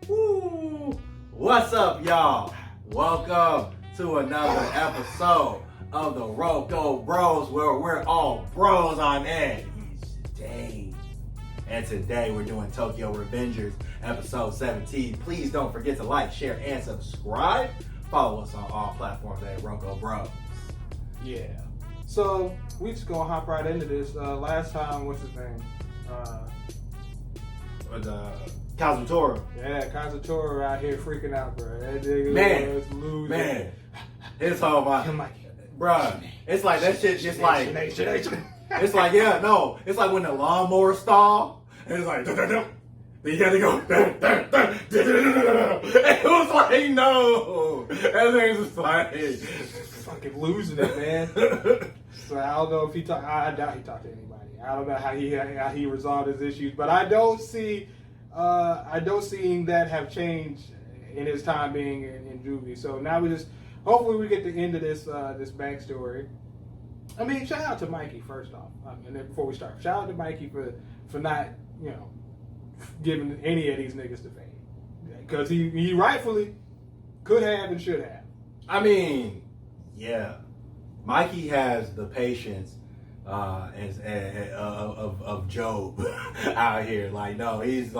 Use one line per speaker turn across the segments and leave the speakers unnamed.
Woo! What's up, y'all? Welcome to another episode of the RoKo Bros, where we're all bros on edge each day. And today we're doing Tokyo Revengers, episode 17. Please don't forget to like, share, and subscribe. Follow us on all platforms at RoKo Bros.
Yeah. So we just gonna hop right into this. Last time, what's his name?
Kazutora.
Yeah, Kazutora out here freaking out, bro. That nigga was losing.
Man, it's all about, bruh. It's like that shit just like, it's like, yeah, no, it's like when the lawnmower stall, and it's like, then you gotta go, it was like, no, that thing's just like,
fucking losing it, man. So I don't know if he talked, I doubt he talked to anybody. I don't know how he resolved his issues, but I don't see that have changed in his time being in juvie. So now hopefully we get the end of this backstory. I mean, shout out to Mikey first off, and then before we start, shout out to Mikey for not, giving any of these niggas the fame, because he rightfully could have and should have.
I mean, yeah, Mikey has the patience of Job out here. Like, no, he's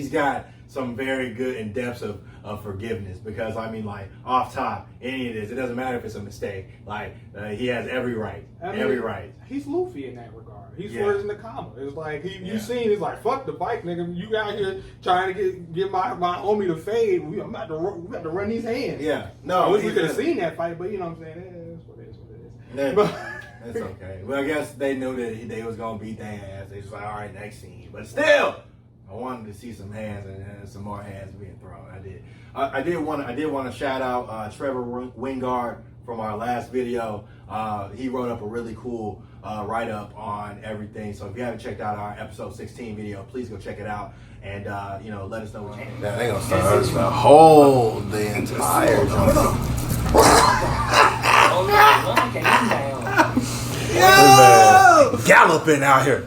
got some very good in depths of forgiveness, because I mean, like, off top, any of this, it doesn't matter if it's a mistake. Like, he has every right, right.
He's Luffy in that regard. He's worse in the comma. It's like you seen. He's like, fuck the bike, nigga. You out here trying to get my homie to fade. We about to run these hands.
Yeah, no,
I wish we could have seen that fight, but you know what I'm saying. That's what it is.
That's okay. Well, I guess they knew that they was gonna beat their ass. They was like, all right, next scene. But still, I wanted to see some hands and some more hands being thrown. I did want to shout out Trevor Wingard from our last video. He wrote up a really cool write up on everything. So if you haven't checked out our episode 16 video, please go check it out and let us know what you think.
Yeah, they gonna start the whole the entire
Yo! Galloping out here.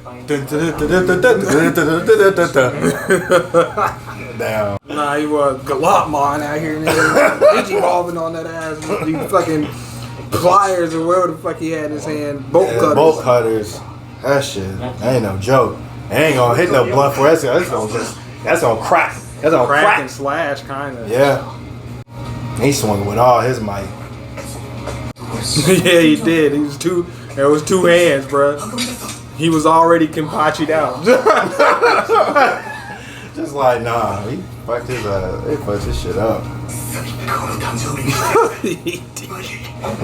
Damn.
Nah, he was Galopmon out here, nigga. He's evolving on that ass with these fucking pliers or whatever the fuck he had in his hand. Bolt cutters.
Bolt cutters. That shit ain't no joke. It ain't gonna hit no blunt for us. That's gonna crack. That's gonna crack
and slash, kind of.
Yeah. He swung with all his might.
Yeah, he did. There was two hands, bro. He was already Kenpachi'd out.
Just like, nah, he fucked his shit up. He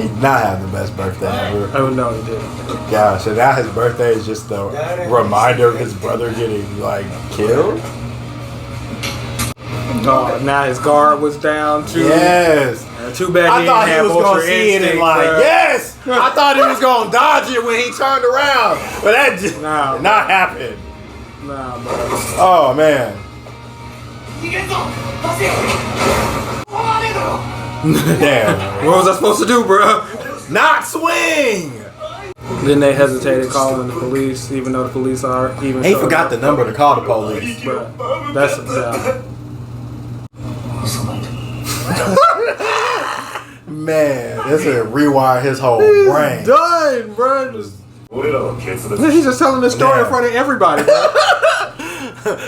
did not have the best birthday ever.
Oh no, he didn't.
Gosh, and now his birthday is just a reminder of his brother getting like killed.
Now his guard was down too.
Yes.
Too bad
I thought he was gonna see it and like, yes. I thought he was gonna dodge it when he turned around, but that just did not happen.
Nah, bro.
Oh man. Damn.
What was I supposed to do, bro?
Not swing.
Then they hesitated calling the police, even though the police are even.
He forgot the number to call the police.
Bro, that's
Man, this would rewire his whole brain.
Done, bro. He's just telling the story in front of everybody, bro.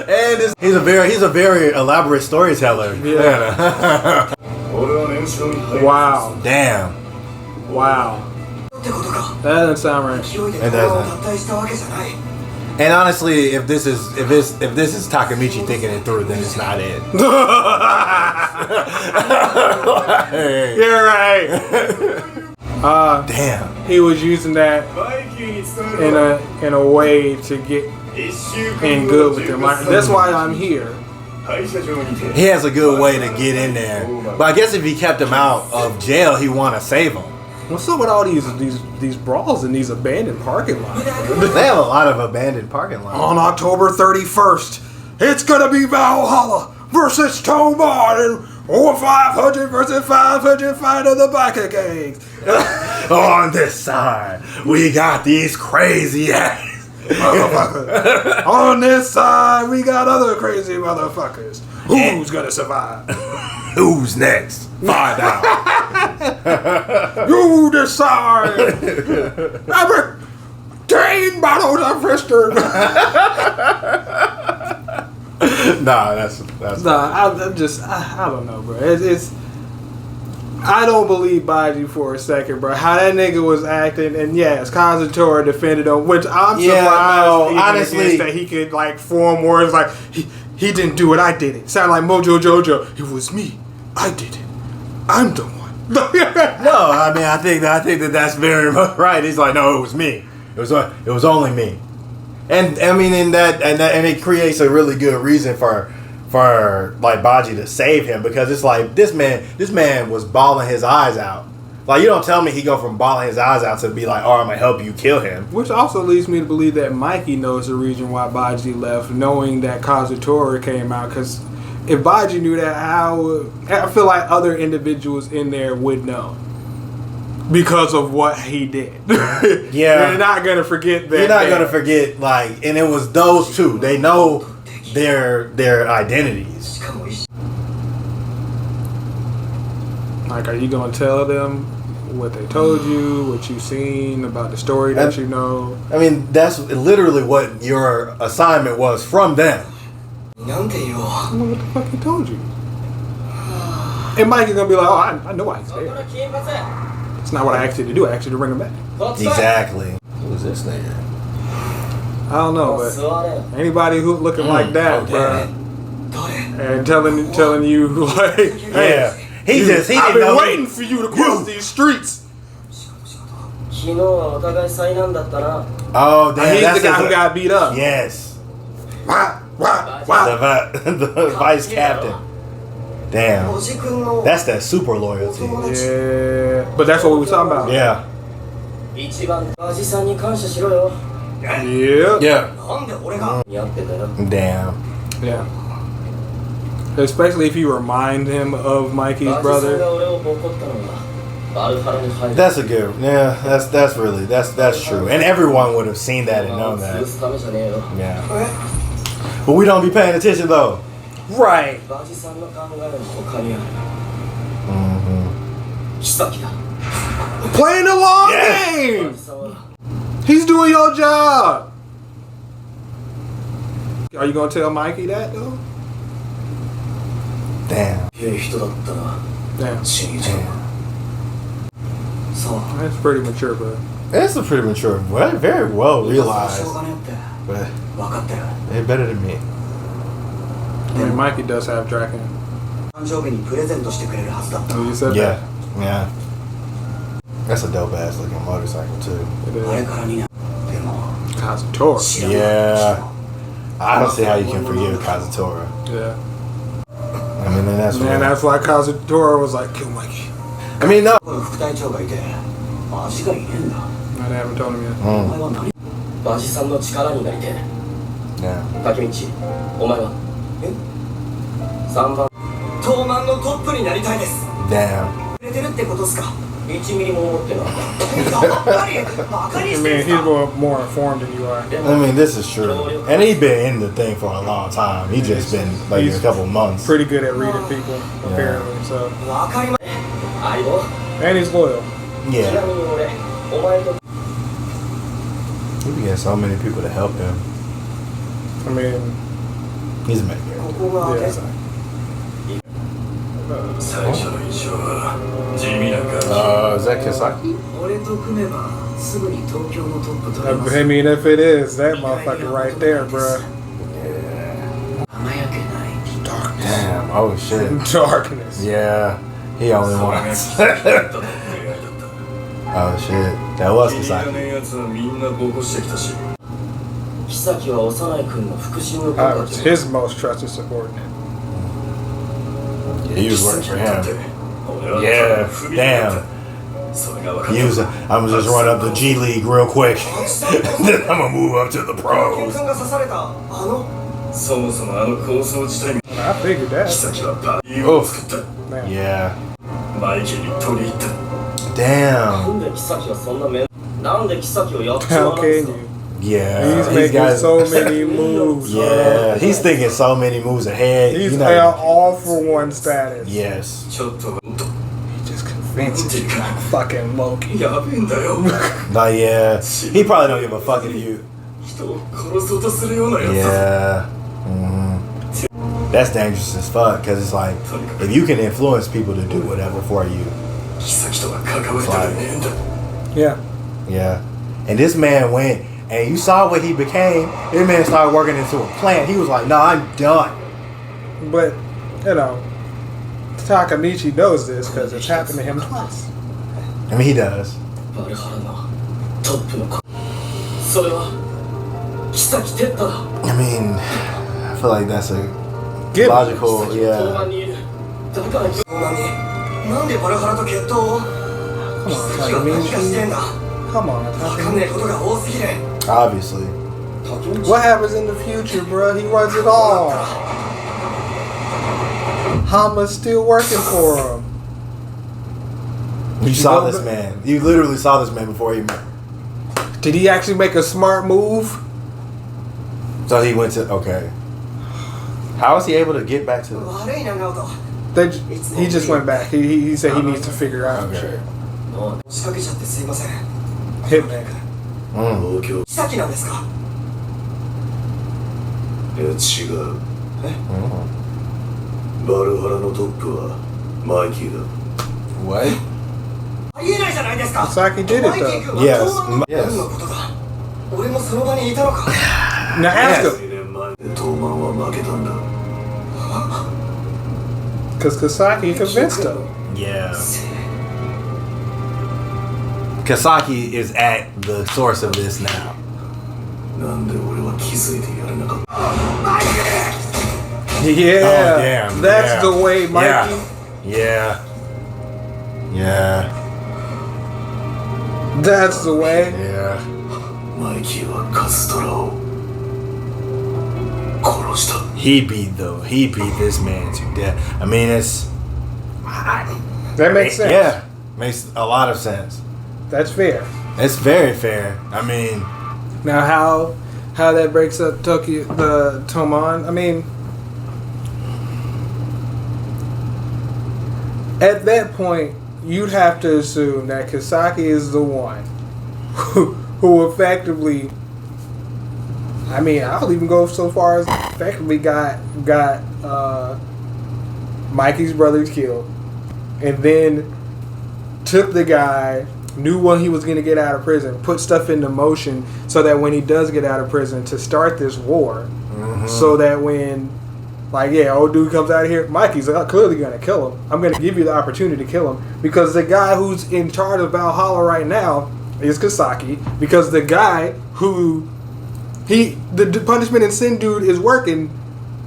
And he's a very elaborate storyteller.
Yeah. Wow.
Damn.
Wow. That doesn't sound right.
It doesn't. And honestly, if this is Takemichi thinking it through, then it's not it.
You're right.
Damn.
He was using that in a way to get in good with them. That's why I'm here.
He has a good way to get in there. But I guess if he kept him out of jail, he want to save him.
What's up with all these brawls in these abandoned parking lots?
They have a lot of abandoned parking lots.
On October 31st, it's gonna be Valhalla versus Tomar or 500 versus 500 fight of the biker gangs.
On this side, we got these crazy ass
Motherfucker. On this side, we got other crazy motherfuckers. Who's gonna survive?
Who's next? Find out.
You decide. Every 10 bottles of whiskey.
Nah, that's
Nah, I don't know, bro. It's I don't believe Baji for a second, bro. How that nigga was acting, and yes, Kazutora defended him, which I'm surprised even
honestly,
against that he could like form words like he didn't do it, I did it. Sound like Mojo Jojo. It was me, I did it. I'm the one.
No, I mean I think that that's very much right. He's like, no, it was me. It was only me. And I mean, and it creates a really good reason for like Baji to save him, because it's like this man was bawling his eyes out. Like, you don't tell me he go from bawling his eyes out to be like, oh, I'm gonna help you kill him.
Which also leads me to believe that Mikey knows the reason why Baji left, knowing that Kazutora came out. Because if Baji knew that, I feel like other individuals in there would know. Because of what he did.
Yeah.
You're not going to forget that.
You're not going to forget, like, and it was those two. They know their identities.
Like, are you going to tell them what they told you, what you seen about the story that you know?
I mean, that's literally what your assignment was from them.
What the fuck he told you? And Mike is going to be like, oh, I know why he's there. It's not what I asked you to do. I asked you to bring him back.
Exactly. Who's this nigga?
I don't know, but anybody who looking like that, bro, and telling you like, hey,
yeah, he
I've
didn't
been
know
waiting for you to cross these streets.
Oh damn,
He's
that's
the guy who got beat up.
Yes.
Why?
The vice captain. Damn. That's that super loyalty.
Yeah, but that's what we were talking about.
Yeah.
Yeah.
Damn.
Yeah. Especially if you remind him of Mikey's brother.
That's a good. Yeah, that's really that's true. And everyone would have seen that and known that. Yeah. But we don't be paying attention though.
Right.
Mm-hmm.
Playing the long game. He's doing your job. Are you gonna tell Mikey that though?
Damn.
Damn. That's pretty mature, bro.
It's a pretty mature, very well realized. But they're better than me.
I mean, Mikey does have Draken. Oh, you said
Yeah,
that?
yeah. That's a dope ass looking motorcycle too.
It is. Kazutora.
Yeah. I don't see how you can forgive Kazutora.
Yeah.
I mean, and that's
Man, that's why Kazutora was like, kill Mikey.
I mean, no.
No, they haven't told him yet.
Yeah. Damn.
I mean, he's more informed than you are.
I mean, this is true. And he's been in the thing for a long time. He's just been like
He's
a couple months.
Pretty good at reading people, apparently. So, and he's loyal.
Yeah. He be getting so many people to help him.
I mean,
He's a man.
yeah.
Is that Kisaki?
I mean, if it is, that motherfucker right there, bruh.
Damn. Oh shit.
Darkness.
Yeah. He only wants. Oh shit. That was Kisaki.
I was his most trusted subordinate.
Yeah, he was working for him. Yeah. Damn. I'm gonna just run up the G League real quick. Then I'm gonna move up to the pros.
I figured that.
Oof.
Man.
Yeah. Damn.
How can you?
Yeah,
He's making so many moves.
Yeah, he's thinking so many moves ahead.
He's
you
all for one status.
Yes.
He just convinces you like fucking Loki.
Like, yeah, he probably don't give a fuck if you. Yeah. That's dangerous as fuck because it's like if you can influence people to do whatever for you. It's like, yeah. And this man went and you saw what he became. This man started working into a plant. He was like, "No, I'm done."
But you know, Takamichi knows this because it's happened to him twice.
I mean, he does. I mean, I feel like that's a logical, yeah.
Come on, Takamichi.
Obviously.
What happens in the future, bro? He runs it all. Hama's still working for him.
You saw this man. You literally saw this man before he met.
Did he actually make a smart move?
So he went to, okay. How was he able to get back to
He just went back. He said he needs to figure out some shit. Hitman.
What?
Kisaki did it though.
Yes. Yes.
Now ask him. Because Kisaki convinced him.
Yeah. Kisaki is at the source of this now.
Yeah.
Oh, damn.
That's
Yeah.
the way, Mikey.
Yeah. Yeah.
That's the way.
Yeah. He beat this man to death. I mean,
That makes sense.
Yeah. Makes a lot of sense.
That's fair.
It's very fair. I mean,
Now how that breaks up the Tomon, I mean, at that point, you'd have to assume that Kisaki is the one who effectively, I mean, I'll even go so far as effectively got Mikey's brothers killed, and then took the guy, knew when he was going to get out of prison, put stuff into motion so that when he does get out of prison to start this war, so that when, like, yeah, old dude comes out of here, Mikey's clearly going to kill him. I'm going to give you the opportunity to kill him because the guy who's in charge of Valhalla right now is Kisaki, because the guy who the punishment and sin dude is working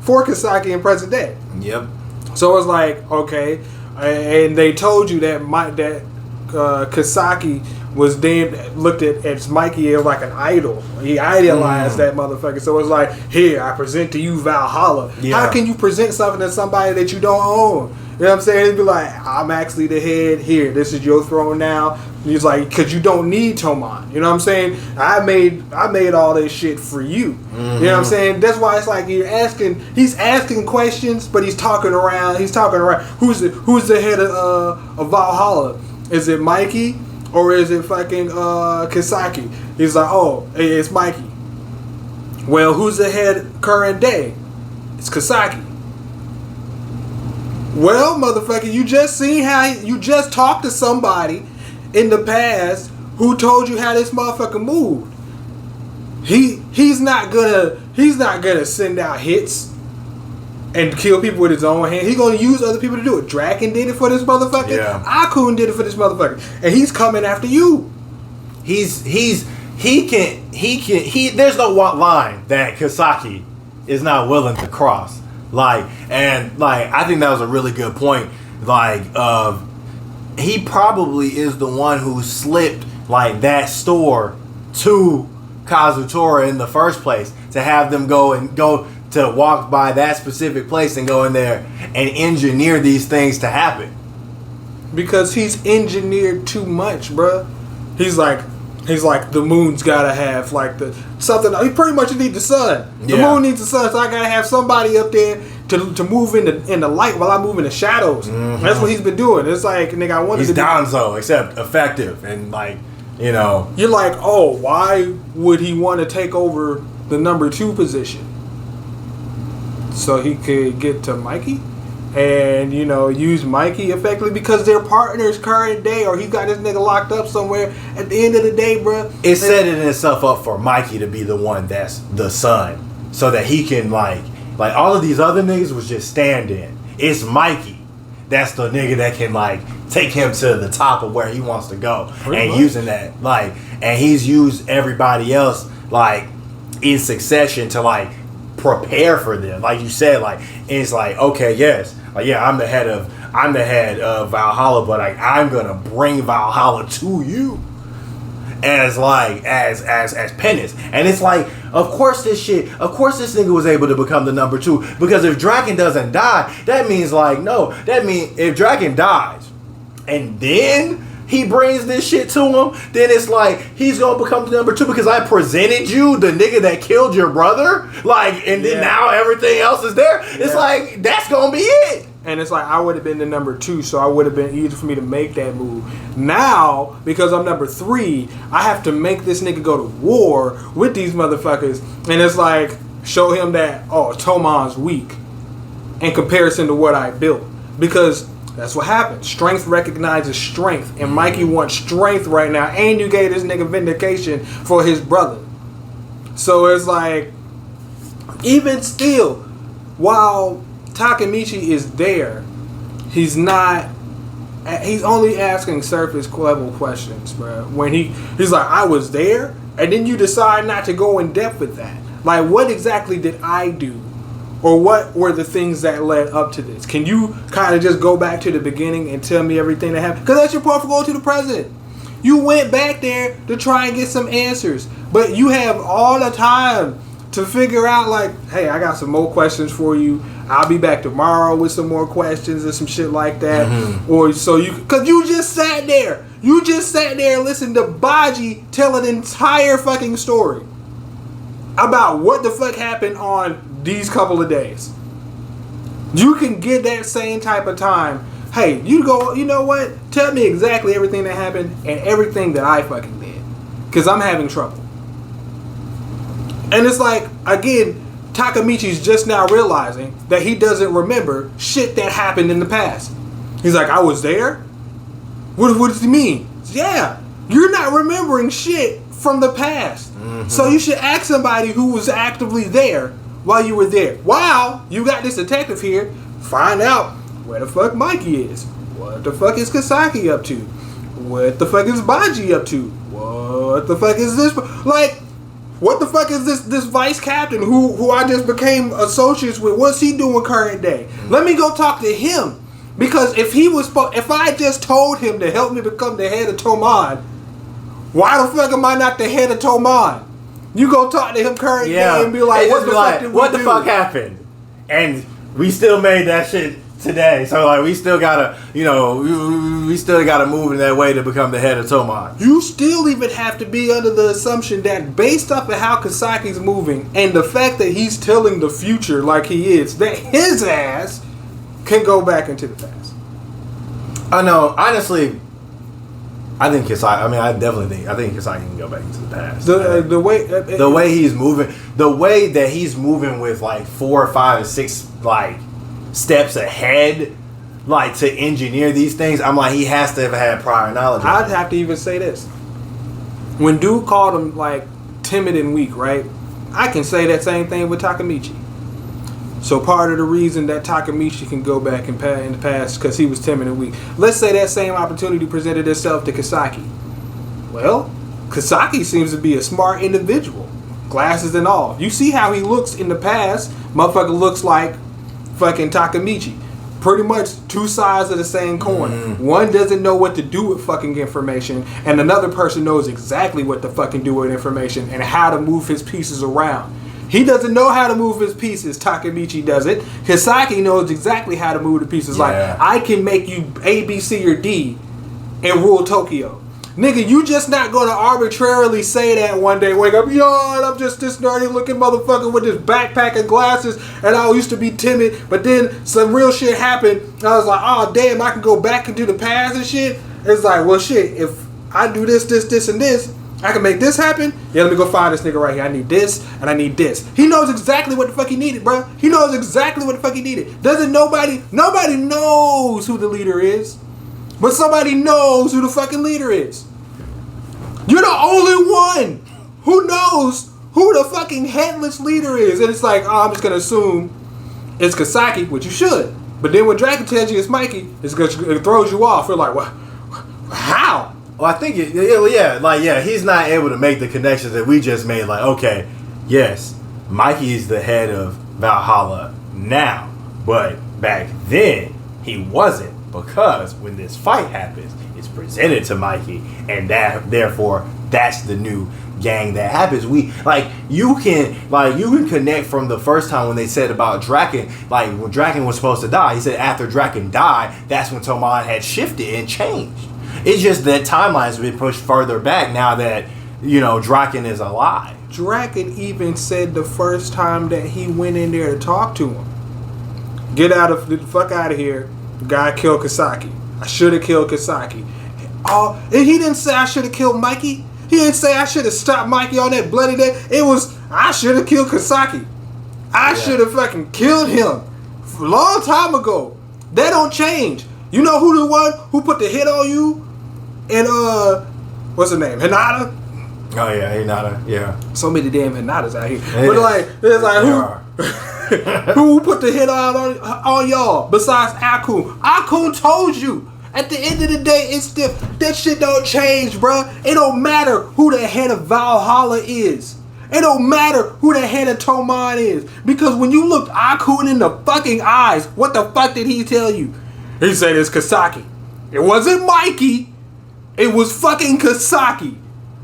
for Kisaki in present day.
yep.
So it's like, okay, and they told you that Kisaki was looked at as Mikey as like an idol. He idealized that motherfucker. So it's like, here, I present to you Valhalla.
Yeah.
How can you present something to somebody that you don't own? You know what I'm saying? It'd be like, I'm actually the head. Here, this is your throne now. And he's like, because you don't need Tomon. You know what I'm saying? I made all this shit for you. You know what I'm saying? That's why it's like he's asking questions, but he's talking around. Who's the head of Valhalla? Is it Mikey or is it fucking Kisaki? He's like, oh, it's Mikey. Well, who's the head current day? It's Kisaki. Well, motherfucker, you just seen how you just talked to somebody in the past who told you how this motherfucker moved. He's not gonna send out hits and kill people with his own hand. He's gonna use other people to do it. Draken did it for this motherfucker.
Yeah.
Akun did it for this motherfucker, and he's coming after you.
He there's no line that Kisaki is not willing to cross. I think that was a really good point. He probably is the one who slipped like that store to Kazutora in the first place, to have them go to walk by that specific place and go in there and engineer these things to happen.
Because he's engineered too much, bruh. He's like, He's like, the moon's gotta have like something. He pretty much need the sun. The moon needs the sun, so I gotta have somebody up there to move in the light while I move in the shadows. That's what he's been doing. It's like, nigga, I wanted
he's Donzo, except effective and like, you know.
You're like, oh, why would he want to take over the number 2 position? So he could get to Mikey and, you know, use Mikey effectively because they're partners current day, or he got this nigga locked up somewhere. At the end of the day, bro,
it's setting itself up for Mikey to be the one that's the son, so that he can like all of these other niggas was just stand-in. It's Mikey that's the nigga that can like take him to the top of where he wants to go. Pretty much. Using that like, and he's used everybody else like in succession to like prepare for them. Like you said, like it's like, okay, yes, like yeah, I'm the head of Valhalla, but like I'm gonna bring Valhalla to you as like as penance. And it's like, of course this nigga was able to become the number 2, because if Draken doesn't die, that means like, no, that means if Draken dies and then he brings this shit to him, then it's like he's gonna become the number 2 because I presented you the nigga that killed your brother, like, and then now everything else is there. It's like, that's gonna be it.
And it's like, I would have been the number 2, so I would have been easy for me to make that move. Now, because I'm number 3, I have to make this nigga go to war with these motherfuckers. And it's like, show him that, oh, Toman's weak in comparison to what I built. Because that's what happens. Strength recognizes strength. And Mikey wants strength right now. And you gave this nigga vindication for his brother. So it's like, even still, while Takemichi is there, he's only asking surface level questions, bro. When he's like, I was there, and then you decide not to go in depth with that. Like, what exactly did I do? Or what were the things that led up to this? Can you kind of just go back to the beginning and tell me everything that happened? Because that's your part for going to the president. You went back there to try and get some answers, but you have all the time to figure out, like, hey, I got some more questions for you. I'll be back tomorrow with some more questions and some shit like that. Or so because you just sat there. You just sat there and listened to Baji tell an entire fucking story about what the fuck happened on these couple of days. You can get that same type of time. Hey, you go, you know what? Tell me exactly everything that happened and everything that I fucking did. Because I'm having trouble. And it's like, again, Takemichi's just now realizing that he doesn't remember shit that happened in the past. He's like, I was there? What does he mean? Yeah, you're not remembering shit from the past. So you should ask somebody who was actively there while you were there. While you got this detective here, find out where the fuck Mikey is. What the fuck is Kisaki up to? What the fuck is Baji up to? What the fuck is this? Like, what the fuck is this vice captain who I just became associates with? What's he doing current day? Let me go talk to him. Because if I just told him to help me become the head of Toman, why the fuck am I not the head of Toman? You go talk to him current day and be like, what the fuck happened?
And we still made that shit today. So like, we still gotta, we still gotta move in that way to become the head of Toman.
You still even have to be under the assumption that based off of how Kisaki's moving and the fact that he's telling the future like he is, that his ass can go back into the past.
I know, honestly, I think Kisaki. I mean, I think Kisaki can go back into the past.
The way
he's moving, the way that he's moving with like 4, 5, 6 like steps ahead, like to engineer these things. I'm like, he has to have had prior knowledge.
I'd have to even say this: when dude called him like timid and weak, right? I can say that same thing with Takemichi. So part of the reason that Takemichi can go back in the past because he was timid and weak. Let's say that same opportunity presented itself to Kisaki. Well, Kisaki seems to be a smart individual. Glasses and all. You see how he looks in the past. Motherfucker looks like fucking Takemichi. Pretty much two sides of the same coin. One doesn't know what to do with fucking information, and another person knows exactly what to fucking do with information and how to move his pieces around. He doesn't know how to move his pieces. Takemichi does it. Kisaki knows exactly how to move the pieces. Like, I can make you A, B, C, or D and rule Tokyo. Nigga, you just not gonna arbitrarily say that one day, wake up, yo, and I'm just this nerdy looking motherfucker with this backpack and glasses, and I used to be timid, but then some real shit happened, and I was like, oh damn, I can go back into the past and shit. It's like, well shit, if I do this, and this, I can make this happen. Yeah, let me go find this nigga right here. I need this, and I need this. He knows exactly what the fuck he needed, bro. He knows exactly what the fuck he needed. Nobody knows who the leader is. But somebody knows who the fucking leader is. You're the only one who knows who the fucking headless leader is. And it's like, oh, I'm just going to assume it's Kisaki, which you should. But then when Dragon tells you it's Mikey, it throws you off. You're like, what? How?
Well, I think, he's not able to make the connections that we just made. Like, okay, yes, Mikey is the head of Valhalla now. But back then, he wasn't. Because when this fight happens, it's presented to Mikey, and therefore that's the new gang that happens. You can connect from the first time when they said about Draken, like when Draken was supposed to die. He said after Draken died, that's when Toman had shifted and changed. It's just that timeline's been pushed further back now that Draken is alive.
Draken even said the first time that he went in there to talk to him, get the fuck out of here. Guy killed Kisaki. I should have killed Kisaki. Oh, and he didn't say I should have killed Mikey. He didn't say I should have stopped Mikey on that bloody day. It was I should have killed Kisaki. I should have fucking killed him a long time ago. That don't change. You know who the one who put the hit on you? And what's her name? Hinata.
Oh yeah, Hinata. Yeah.
So many damn Hinatas out here. But like, it's like who? Who put the hit on y'all besides Akun? Akun told you. At the end of the day, it's that shit don't change, bruh. It don't matter who the head of Valhalla is. It don't matter who the head of Toman is. Because when you looked Akun in the fucking eyes, what the fuck did he tell you? He said it's Kisaki. It wasn't Mikey. It was fucking Kisaki.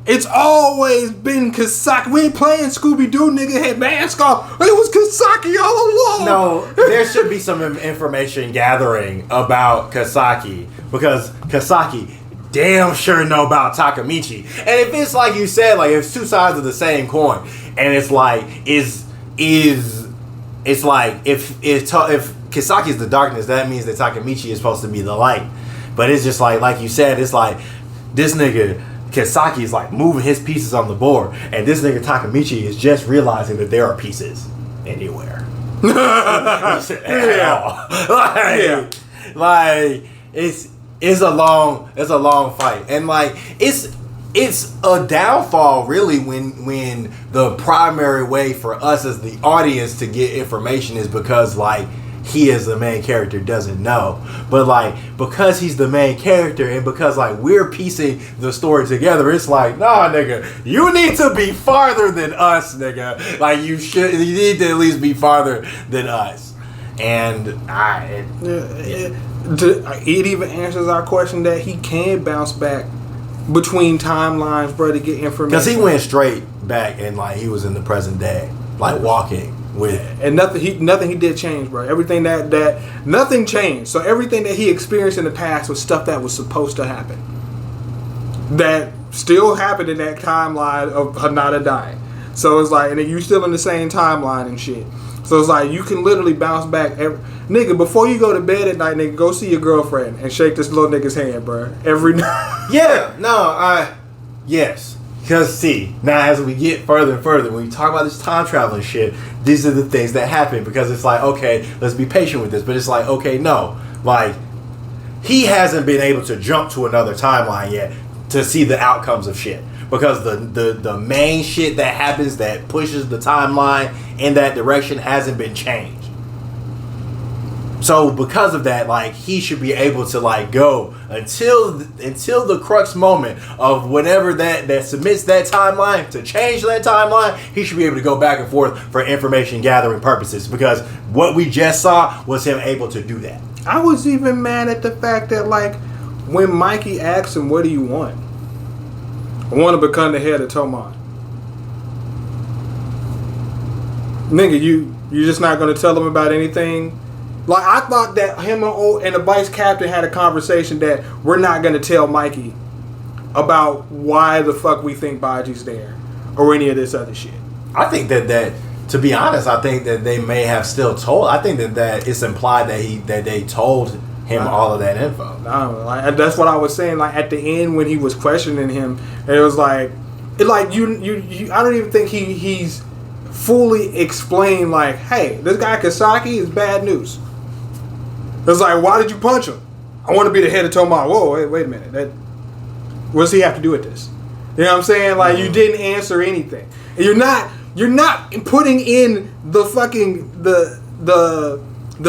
It's always been Kisaki. We ain't playing Scooby-Doo, nigga had mask off. It was Kisaki all along.
No, there should be some information gathering about Kisaki. Because Kisaki damn sure know about Takamichi. And if it's like you said, like it's two sides of the same coin. And it's like, it's like if Kisaki is the darkness, that means that Takamichi is supposed to be the light. But it's just like you said, it's like this nigga Kisaki is like moving his pieces on the board, and this nigga Takamichi is just realizing that there are pieces anywhere. Like it's a long fight, and like it's a downfall really when the primary way for us as the audience to get information is because like he as the main character doesn't know. But like because he's the main character and because like we're piecing the story together, it's like, nah nigga, you need to be farther than us, nigga. Like you need to at least be farther than us. And
it even answers our question that he can bounce back between timelines, bro, to get information.
Because he went straight back and like he was in the present day, like walking with,
and nothing he did change, bro. Everything that nothing changed. So everything that he experienced in the past was stuff that was supposed to happen, that still happened in that timeline of Hinata dying. So it's like, and then you still in the same timeline and shit. So it's like you can literally bounce back. Nigga, before you go to bed at night, nigga, go see your girlfriend and shake this little nigga's hand, bro. Every night.
Yeah, no, yes. Because see, now as we get further and further, when we talk about this time traveling shit, these are the things that happen. Because it's like, okay, let's be patient with this. But it's like, okay, no. Like, he hasn't been able to jump to another timeline yet to see the outcomes of shit. Because the main shit that happens that pushes the timeline in that direction hasn't been changed. So because of that, like, he should be able to like go until the crux moment of whatever that submits that timeline to change that timeline. He should be able to go back and forth for information gathering purposes, because what we just saw was him able to do that.
I was even mad at the fact that like when Mikey asked him, "What do you want?" "I want to become the head of Toman." Nigga, you just not gonna tell him about anything? Like, I thought that him and the vice captain had a conversation that we're not gonna tell Mikey about why the fuck we think Baji's there or any of this other shit.
I think that to be honest, I think that they may have still told. I think that it's implied that they told him all of that info.
No, like that's what I was saying. Like at the end when he was questioning him, it was like, you. I don't even think he's fully explained. Like, hey, this guy Kisaki is bad news. It's like, why did you punch him? I want to be the head of Tomar. Whoa, wait a minute. What does he have to do with this? You know what I'm saying? Like, you didn't answer anything. And you're not putting in the fucking the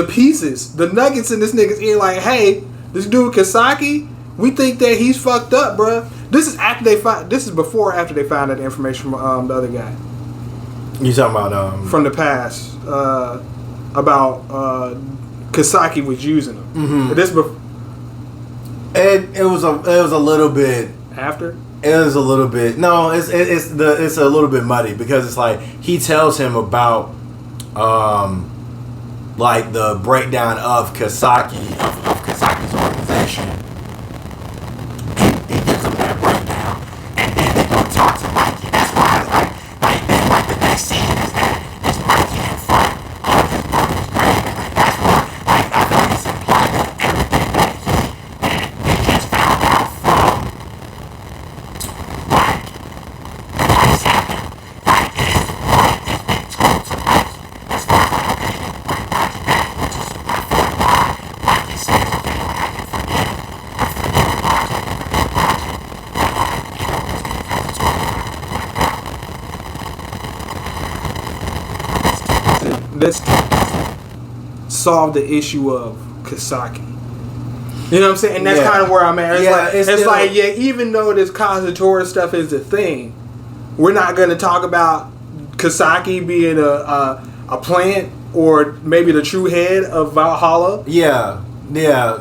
pieces, the nuggets in this nigga's ear. Like, hey, this dude Kisaki, we think that he's fucked up, bruh. This is after they find. This is before or after they found out the information from the other guy.
You talking about
from the past about Kisaki was using him.
Mm-hmm.
This
it was a little bit
after.
It was a little bit it's a little bit muddy because it's like he tells him about like the breakdown of Kisaki of Kisaki's organization. And he gives him that breakdown, and then they go talk to Mikey. That's why it's like then like the next scene is that it's Mikey in front of his brother's grave, and like that's what like I feel like it's implied that everything that they just found out from like what has happened, like is what has been told to Mikey. As far as like okay, bring Mikey back, which is I feel like why Mikey says okay, like I can forgive
let's solve the issue of Kisaki. You know what I'm saying? And that's kind of where I'm at. It's like, even though this Kazutora stuff is a thing, we're not going to talk about Kisaki being a plant or maybe the true head of Valhalla.
Yeah,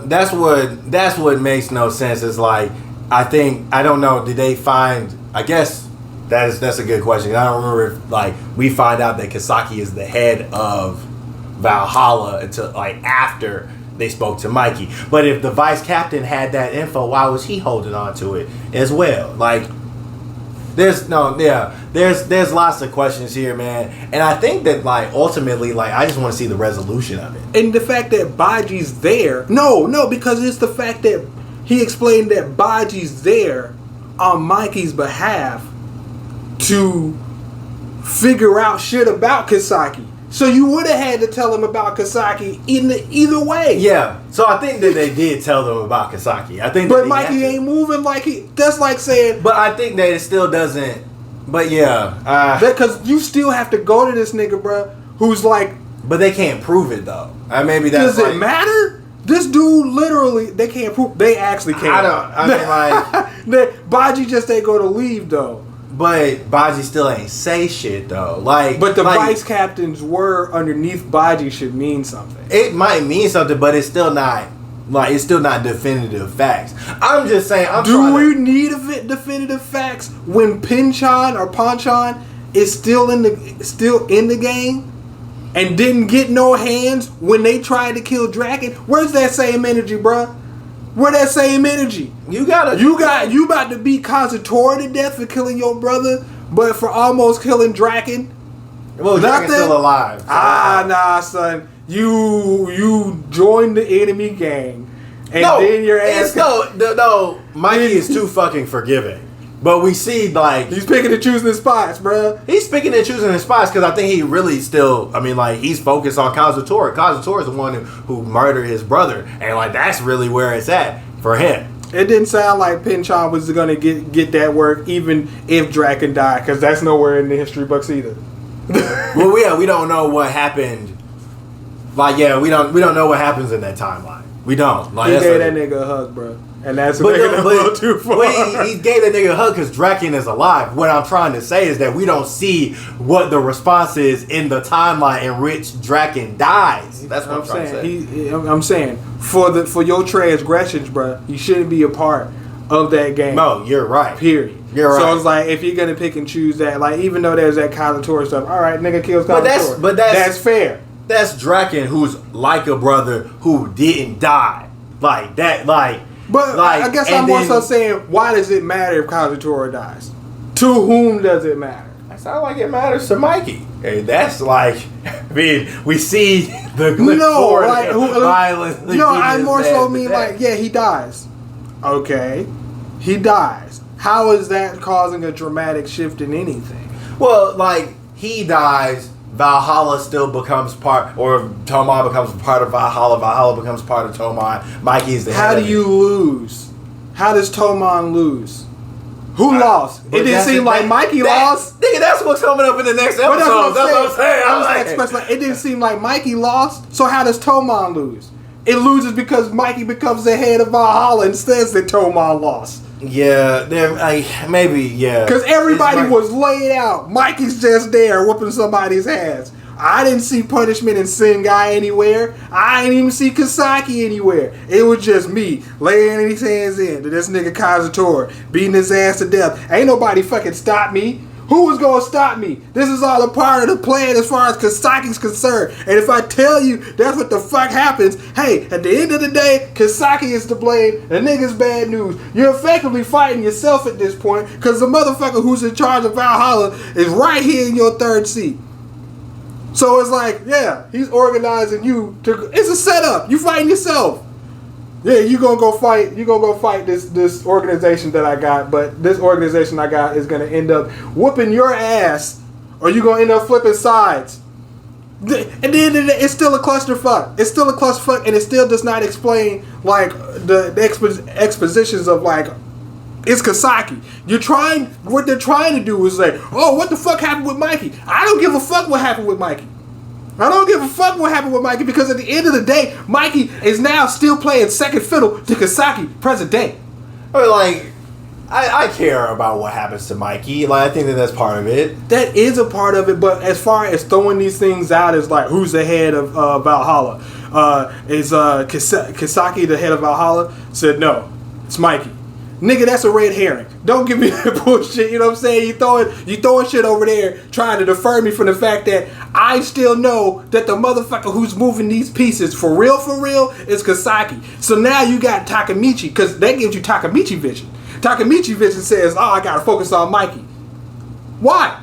that's what makes no sense. It's like I don't know. Did they find? I guess that's a good question. I don't remember if like we find out that Kisaki is the head of Valhalla until like after they spoke to Mikey. But if the vice captain had that info, why was he holding on to it as well? Like there's lots of questions here, man. And I think that like ultimately like I just want to see the resolution of it.
And the fact that Baji's there, no, because it's the fact that he explained that Baji's there on Mikey's behalf to figure out shit about Kisaki. So you would have had to tell him about Kisaki either way.
Yeah. So I think that they did tell them about Kisaki.
But Mikey ain't moving like he. That's like saying.
But I think that it still doesn't. But yeah,
because you still have to go to this nigga, bruh, who's like.
But they can't prove it though. Maybe that's.
Does it matter? This dude literally, they can't prove. They actually can't.
I mean, like.
Baji just ain't gonna leave though.
But Baji still ain't say shit though. Like,
but the vice captain's word underneath Baji should mean something.
It might mean something, but it's still not. Like, it's still not definitive facts. I'm just saying.
Do we need definitive facts when Pinchan or Panchan is still in the game and didn't get no hands when they tried to kill Draken? Where's that same energy, bruh? Where that same energy? You about to be Kazutora to death for killing your brother, but for almost killing Draken.
Well, Draken's still alive.
Nah, son. You joined the enemy gang, and then your ass.
No. Mikey is too fucking forgiving. But we see like
he's picking and choosing his spots, bro.
He's picking and choosing his spots because I think he really still. I mean, like he's focused on Kazutora. Kazutora is the one who murdered his brother, and like that's really where it's at for him.
It didn't sound like Pinchan was gonna get that work, even if Draken died, because that's nowhere in the history books either.
Well, we don't know what happened. Like, we don't know what happens in that timeline. We don't. Like,
he gave that nigga a hug, bro. And that's a little too far.
He gave that nigga a hug because Draken is alive. What I'm trying to say is that we don't see what the response is in the timeline in which Draken dies. That's what I'm trying to say.
I'm saying for your transgressions, bro, you shouldn't be a part of that game.
No, you're right.
Period.
You're right.
So it's like if you're gonna pick and choose that, like even though there's that Kazutora stuff, all right, nigga kills Kazutora.
But
that's fair.
That's Draken, who's like a brother who didn't die, like that, like.
But
Like,
I guess
and
I'm more
then-
so saying, why does it matter if Kazutora dies? To whom does it matter?
It sounds like it matters to Mikey. Hey, that's like, I mean, we see the violence.
No, I more so mean like, yeah, he dies. Okay, he dies. How is that causing a dramatic shift in anything?
Well, like, he dies, Valhalla still becomes part, or Toman becomes part of Valhalla, Valhalla becomes part of Toman, Mikey's the head
How
of
do you
it.
lose? How does Toman lose? Who lost? It didn't seem like Mikey lost.
Nigga, that's what's coming up in the next
But
episode. That's what I'm saying.
I was like, expressing, it didn't seem like Mikey lost. So how does Toman lose? It loses because Mikey becomes the head of Valhalla and says that Toman lost.
Yeah, maybe, yeah.
Because everybody was laid out. Mikey's just there whooping somebody's ass. I didn't see Punishment and Sengai anywhere. I didn't even see Kisaki anywhere. It was just me laying his hands in to this nigga Kazutora, beating his ass to death. Ain't nobody fucking stop me. Who was gonna stop me? This is all a part of the plan as far as Kisaki's concerned. And if I tell you that's what the fuck happens, hey, at the end of the day, Kisaki is to blame. The nigga's bad news. You're effectively fighting yourself at this point because the motherfucker who's in charge of Valhalla is right here in your third seat. So it's like, yeah, he's organizing you to. It's a setup. You fighting yourself. Yeah, you gonna go fight. You gonna go fight this organization that I got, but this organization I got is gonna end up whooping your ass, or you gonna end up flipping sides. And then it's still a clusterfuck. It's still a clusterfuck, and it still does not explain like the expositions of like. It's Kisaki. What they're trying to do is say, oh, what the fuck happened with Mikey? I don't give a fuck what happened with Mikey. I don't give a fuck what happened with Mikey because at the end of the day, Mikey is now still playing second fiddle to Kisaki present day.
I mean, like, I care about what happens to Mikey. Like, I think that's part of it.
That is a part of it, but as far as throwing these things out as like, who's the head of Valhalla? Is Kisaki the head of Valhalla? Said no, it's Mikey. Nigga, that's a red herring. Don't give me that bullshit. You know what I'm saying? You throwing shit over there trying to defer me from the fact that I still know that the motherfucker who's moving these pieces for real is Kisaki. So now you got Takamichi because that gives you Takamichi vision. Takamichi vision says, oh, I gotta focus on Mikey. Why?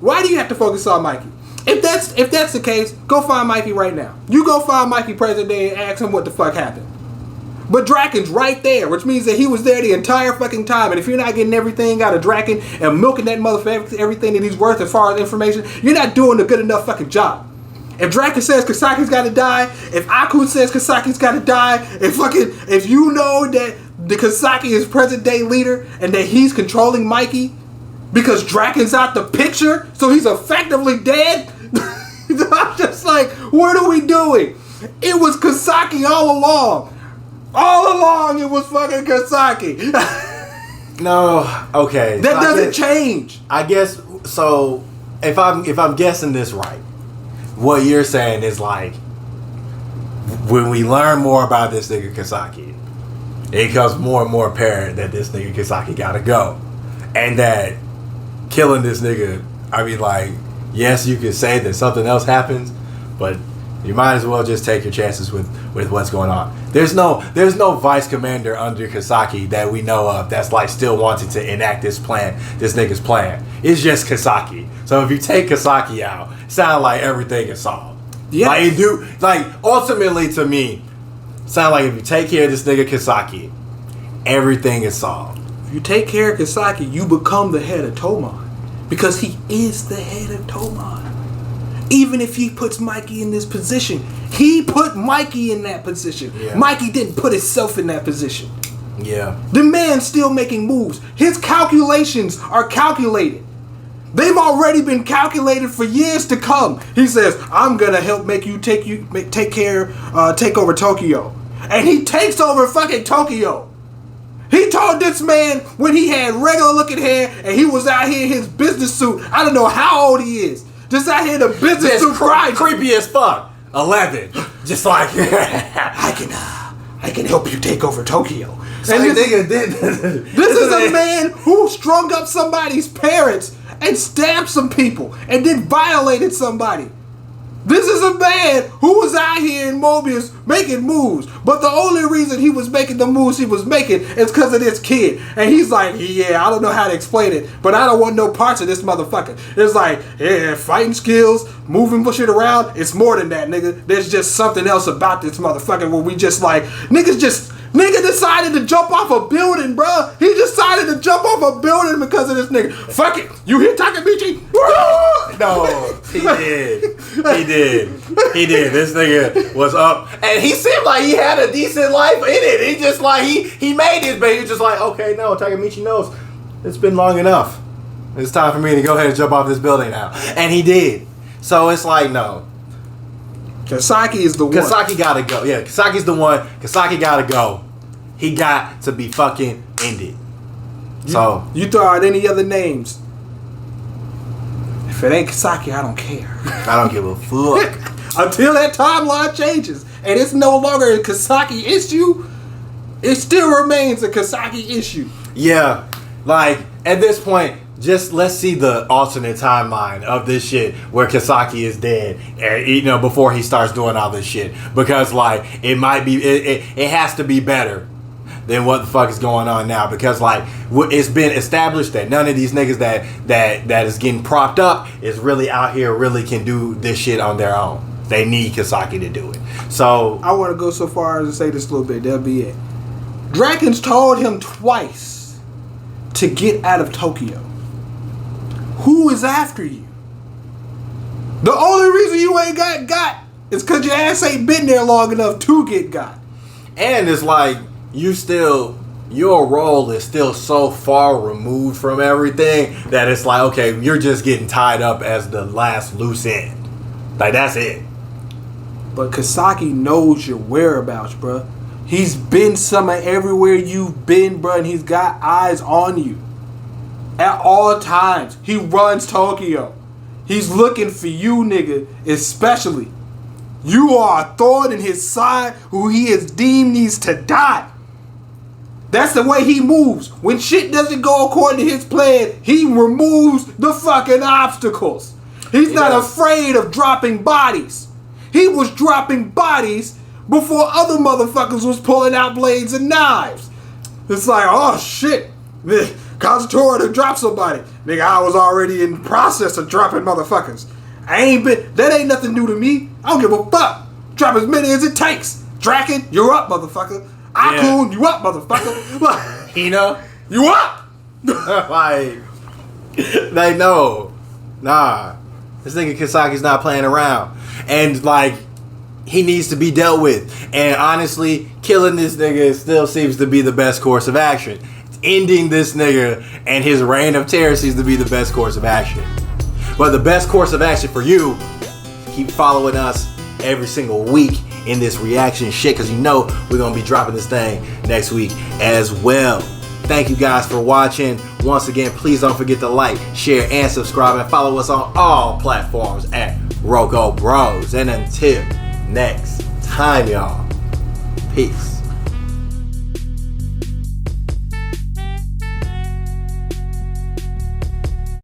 Why do you have to focus on Mikey? If that's the case, go find Mikey right now. You go find Mikey present day and ask him what the fuck happened. But Draken's right there, which means that he was there the entire fucking time. And if you're not getting everything out of Draken and milking that motherfucker everything that he's worth as far as information, you're not doing a good enough fucking job. If Draken says Kisaki's gotta die, if Akun says Kisaki's gotta die, if you know that the Kisaki is present day leader and that he's controlling Mikey because Draken's out the picture, so he's effectively dead, I'm just like, what are we doing? It was Kisaki all along. All along, it was fucking Kisaki.
No, okay.
That doesn't change.
I guess so. If I'm guessing this right, what you're saying is like when we learn more about this nigga Kisaki, it becomes more and more apparent that this nigga Kisaki gotta go, and that killing this nigga. I mean, like, yes, you could say that something else happens, but you might as well just take your chances with what's going on. There's no vice commander under Kisaki that we know of that's like still wanting to enact this nigga's plan. It's just Kisaki. So if you take Kisaki out, it sounds like everything is solved.
Yes.
Ultimately to me, sound like if you take care of this nigga Kisaki, everything is solved.
If you take care of Kisaki, you become the head of Toman. Because he is the head of Toman. Even if he puts Mikey in this position, he put Mikey in that position.
Yeah.
Mikey didn't put himself in that position.
Yeah.
The man's still making moves. His calculations are calculated. They've already been calculated for years to come. He says, I'm gonna help take over Tokyo. And he takes over fucking Tokyo. He told this man when he had regular looking hair and he was out here in his business suit. I don't know how old he is. Just out here in the business suit crying.
Creepy as fuck. 11. Just like
I can help you take over Tokyo.
And
this is a man who strung up somebody's parents and stabbed some people and then violated somebody. This is a man who was out here in Mobius making moves. But the only reason he was making the moves he was making is because of this kid. And he's like, yeah, I don't know how to explain it, but I don't want no parts of this motherfucker. It's like, yeah, fighting skills, moving shit around, it's more than that, nigga. There's just something else about this motherfucker where we just like, Nigga decided to jump off a building, bruh. He decided to jump off a building because of this nigga. Fuck it. You hear Takemichi?
No, he did. He did. This nigga was up. And he seemed like he had a decent life in it. He just like, he made it, but he was just like, okay, no, Takemichi knows. It's been long enough. It's time for me to go ahead and jump off this building now. And he did. So it's like, no.
Kisaki is the one.
Kisaki gotta go. Yeah, Kisaki's the one. Kisaki gotta go. He got to be fucking ended. So
you throw out any other names. If it ain't Kisaki, I don't care.
I don't give a fuck.
Until that timeline changes and it's no longer a Kisaki issue, it still remains a Kisaki issue.
Yeah, like at this point, just let's see the alternate timeline of this shit where Kisaki is dead, and, you know, before he starts doing all this shit, because like it might be, it has to be better than what the fuck is going on now, because like it's been established that none of these niggas that is getting propped up is really out here really can do this shit on their own. They need Kisaki to do it. So
I want to go so far as to say this a little bit. That'll be it. Drakens told him twice to get out of Tokyo. Who is after you? The only reason you ain't got is because your ass ain't been there long enough to get got.
And it's like your role is still so far removed from everything that it's like, okay, you're just getting tied up as the last loose end. Like, that's it.
But Kisaki knows your whereabouts, bruh. He's been somewhere everywhere you've been, bruh, and he's got eyes on you. At all times. He runs Tokyo. He's looking for you, nigga, especially. You are a thorn in his side who he has deemed needs to die. That's the way he moves. When shit doesn't go according to his plan, he removes the fucking obstacles. He's not afraid of dropping bodies. He was dropping bodies before other motherfuckers was pulling out blades and knives. It's like, oh shit. Kazutora to drop somebody. Nigga, I was already in process of dropping motherfuckers. That ain't nothing new to me. I don't give a fuck. Drop as many as it takes. Draken, you're up, motherfucker. Akun, you up, motherfucker.
Hina,
you up.
like, they know. Nah. This nigga Kisaki's not playing around. And like, he needs to be dealt with. And honestly, killing this nigga still seems to be the best course of action. Ending this nigga and his reign of terror seems to be the best course of action. But the best course of action for you, keep following us every single week in this reaction shit, because you know we're going to be dropping this thing next week as well. Thank you guys for watching. Once again, please don't forget to like, share, and subscribe, and follow us on all platforms at RoKo Bros. And until next time, y'all, peace.